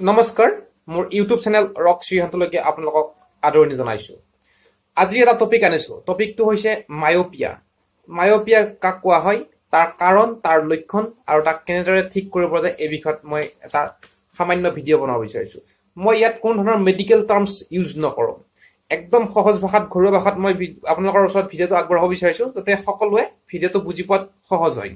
নমস্কাৰ মোৰ YouTube channel rock শ্ৰীহন্তলৈকে আপোনালোকক আদৰণি জনাইছোঁ। আজি এটা টপিক আনিছোঁ। টপিকটো হৈছে মায়োপিয়া। মায়োপিয়া কাক কোৱা হয়, তাৰ কাৰণ, তাৰ লক্ষণ আৰু তাক কেনেদৰে ঠিক কৰিব যায়, এই বিষয়ত মই এটা সামান্য ভিডিঅ' বনাব বিচাৰিছোঁ। মই ইয়াত কোনো ধৰণৰ মেডিকেল টাৰ্মছ ইউজ নকৰোঁ। একদম সহজ ভাষাত, ঘৰুৱা ভাষাত মই আপোনালোকৰ ওচৰত ভিডিঅ'টো আগবঢ়াব বিচাৰিছোঁ, যাতে সকলোৱে ভিডিঅ'টো বুজি পোৱাত সহজ হয়।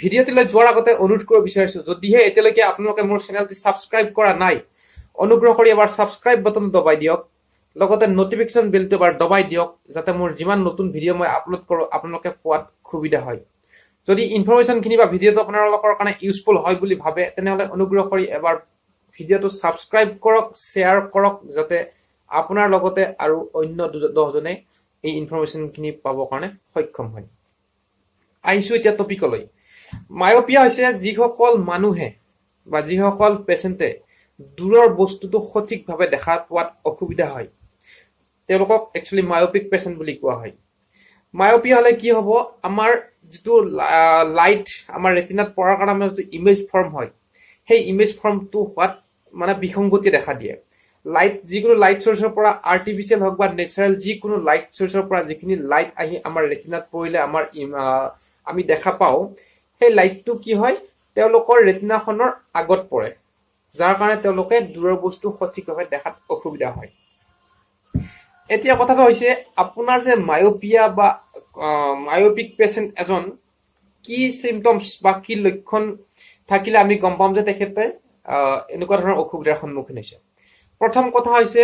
ভিডিঅ'টোলৈ যোৱাৰ আগতে অনুৰোধ কৰিব বিচাৰিছোঁ, যদিহে এতিয়ালৈকে আপোনালোকে মোৰ চেনেলটি ছাবস্ক্ৰাইব কৰা নাই, অনুগ্ৰহ কৰি এবাৰ ছাবস্ক্ৰাইব বাটন দবাই দিয়ক। লগতে নটিফিকেশ্যন বেলটো এবাৰ দবাই দিয়ক, যাতে মোৰ যিমান নতুন ভিডিঅ' মই আপলোড কৰোঁ আপোনালোকে পোৱাত সুবিধা হয়। যদি ইনফৰমেশ্যনখিনি বা ভিডিঅ'টো আপোনালোকৰ কাৰণে ইউজফুল হয় বুলি ভাবে, তেনেহ'লে অনুগ্ৰহ কৰি এবাৰ ভিডিঅ'টো ছাবস্ক্ৰাইব কৰক, শ্বেয়াৰ কৰক, যাতে আপোনাৰ লগতে আৰু অন্য 10জনে এই ইনফৰমেশ্যনখিনি পাবৰ কাৰণে সক্ষম হয়। আহিছোঁ এতিয়া টপিকলৈ। মায়োপিয়া হৈছে যিসকল মানুহে বা যিসকল পেচেণ্টে দূৰৰ বস্তুটো সঠিকভাৱে দেখা পোৱাত অসুবিধা হয়, তেওঁলোকক একচুৱেলি মায়োপিক পেচেণ্ট বুলি কোৱা হয়। মায়োপিয়া হ'লে কি হ'ব, আমাৰ যিটো লাইট আমাৰ ৰেটিনাত পৰাৰ কাৰণে আমাৰ যিটো ইমেজ ফৰ্ম হয়, সেই ইমেজ ফৰ্মটো হোৱাত মানে বিসংগতি দেখা দিয়ে। যিকোনো লাইট চ'ৰ্চৰ পৰা, আৰ্টিফিচিয়েল হওক বা নেচাৰেল যিকোনো লাইট চ'ৰ্চৰ পৰা যিখিনি লাইট আহি আমাৰ ৰেটিনাত পৰিলে আমি দেখা পাওঁ, সেই লাইটটো কি হয়, তেওঁলোকৰ ৰেটিনাখনৰ আগত পৰে, যাৰ কাৰণে তেওঁলোকে দূৰৰ বস্তু সঠিকভাৱে দেখাত অসুবিধা হয়। এতিয়া কথাটো হৈছে, আপোনাৰ যে মায়োপিয়া বা মায়োপিক পেচেণ্ট এজন কি চিমটমছ বা কি লক্ষণ থাকিলে আমি গম পাম যে তেখেতে এনেকুৱা ধৰণৰ অসুবিধাৰ সন্মুখীন হৈছে। প্ৰথম কথা হৈছে,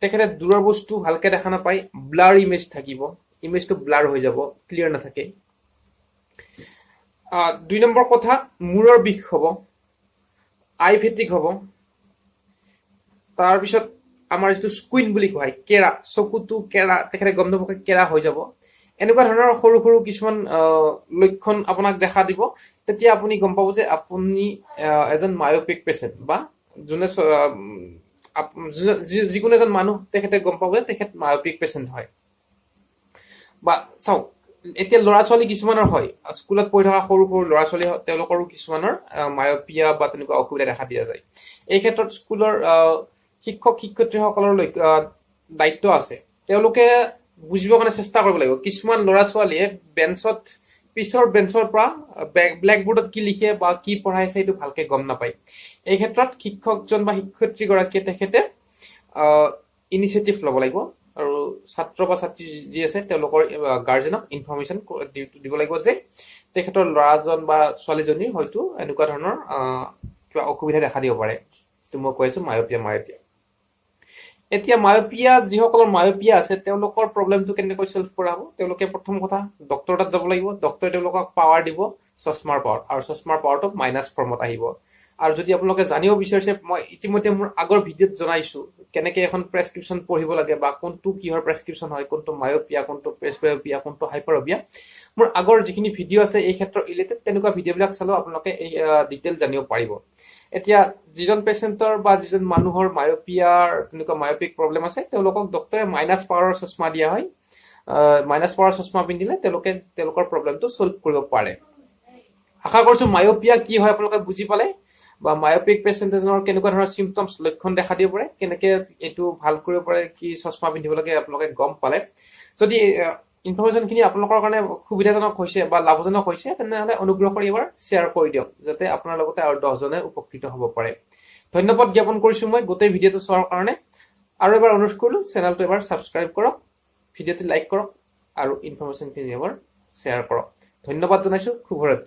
তেখেতে দূৰৰ বস্তু ভালকে দেখা নাপায়, ব্লাৰ ইমেজ থাকিব, ইমেজটো ব্লাৰ হৈ যাব, ক্লিয়াৰ নাথাকে। 2 নম্বৰ কথা, মূৰৰ বিষ হ'ব, আই ফেটিক হ'ব। তাৰপিছত আমাৰ যিটো স্কুইন বুলি কোৱা হয়, কেৰা, চকুটো কেৰা, তেখেতে গম নপোৱাকৈ কেৰা হৈ যাব। এনেকুৱা ধৰণৰ সৰু সৰু কিছুমান লক্ষণ আপোনাক দেখা দিব। তেতিয়া আপুনি গম পাব যে আপুনি এজন মায়োপিক পেচেণ্ট, বা যিকোনো এজন মানুহ তেখেতে গম পাব যে তেখেত মায়োপিক পেচেণ্ট হয়। বা চাওক, এতিয়া ল'ৰা ছোৱালী কিছুমানৰ হয়, স্কুলত পঢ়ি থকা সৰু সৰু ল'ৰা ছোৱালী, তেওঁলোকৰো কিছুমানৰ মায়োপিয়া বা তেনেকুৱা অসুবিধা দেখা দিয়া যায়। এই ক্ষেত্ৰত স্কুলৰ শিক্ষক শিক্ষয়িত্ৰীসকলৰ দায়িত্ব আছে। তেওঁলোকে বুজিবৰ কাৰণে চেষ্টা কৰিব লাগিব। কিছুমান ল'ৰা ছোৱালীয়ে পিছৰ বেঞ্চৰ পৰা ব্লেকবোৰ্ডত কি লিখে বা কি পঢ়াইছে সেইটো ভালকে গম নাপায়। এই ক্ষেত্ৰত শিক্ষকজন বা শিক্ষয়িত্ৰীগৰাকীয়ে তেখেতে ইনিচিয়েটিভ ল'ব লাগিব, আৰু ছাত্ৰ বা ছাত্ৰী যি আছে তেওঁলোকৰ গাৰ্জেনক ইনফৰমেশ্যন দিব লাগিব যে তেখেতৰ ল'ৰাজন বা ছোৱালীজনীৰ হয়তো এনেকুৱা ধৰণৰ কিবা অসুবিধা দেখা দিব পাৰে, যিটো মই কৈ আছো মায়োপিয়া। এতিয়া যিসকলৰ মায়োপিয়া আছে, তেওঁলোকৰ প্ৰব্লেমটো কেনেকৈ চল্ভ কৰা হ'ব? তেওঁলোকে প্ৰথম কথা ডক্টৰ তাত যাব লাগিব। ডক্টৰে তেওঁলোকক পাৱাৰ দিব, চশমাৰ পাৱাৰ, আৰু চশমাৰ পাৱাৰটো মাইনাছ ফৰ্মত আহিব। আৰু যদি আপোনালোকে জানিব বিচাৰিছে, মই ইতিমধ্যে মোৰ আগৰ ভিডিঅ'ত জনাইছো কেনেকে এখন প্ৰেছক্ৰিপশ্যন পঢ়িব লাগে, বা কোনটো কিহৰ প্ৰেছক্ৰিপশ্যন হয়, কোনটো মায়োপিয়া, কোনটো প্ৰেছবায়োপিয়া, কোনটো হাইপাৰপিয়া। মোৰ আগৰ যিখিনি ভিডিঅ' আছে এই ক্ষেত্ৰৰ ৰিলেটেড, তেনেকুৱা ভিডিঅ'বিলাক চালেও আপোনালোকে এই ডিটেইল জানিব পাৰিব। এতিয়া যিজন পেচেণ্টৰ বা যিজন মানুহৰ তেনেকুৱা মায়োপিক প্ৰব্লেম আছে, তেওঁলোকক ডক্টৰে মাইনাছ পাৱাৰৰ চশমা দিয়া হয়। মাইনাছ পাৱাৰৰ চশমা পিন্ধিলে তেওঁলোকে তেওঁলোকৰ প্ৰব্লেমটো চল্ভ কৰিব পাৰে। আশা কৰিছো মায়োপিয়া কি হয় আপোনালোকে বুজি পালে, বা মায়োপিক পেচেণ্ট এজনৰ কেনেকুৱা ধৰণৰ চিমটমছ, লক্ষণ দেখা দিব পাৰে, কেনেকে এইটো ভাল কৰিব পাৰে, কি চশমা পিন্ধিব লাগে, আপোনালোকে গম পালে। যদি ইনফৰমেশ্যনখিনি আপোনালোকৰ কাৰণে সুবিধাজনক হৈছে বা লাভজনক হৈছে, তেনেহ'লে অনুগ্ৰহ কৰি এবাৰ শ্বেয়াৰ কৰি দিয়ক, যাতে আপোনাৰ লগতে আৰু 10জনে উপকৃত হ'ব পাৰে। ধন্যবাদ জ্ঞাপন কৰিছো মই গোটেই ভিডিঅ'টো চোৱাৰ কাৰণে। আৰু এবাৰ অনুৰোধ কৰিলো, চেনেলটো এবাৰ ছাবস্ক্ৰাইব কৰক, ভিডিঅ'টো লাইক কৰক, আৰু ইনফৰমেশ্যনখিনি এবাৰ শ্বেয়াৰ কৰক। ধন্যবাদ জনাইছো। শুভৰাত্ৰি।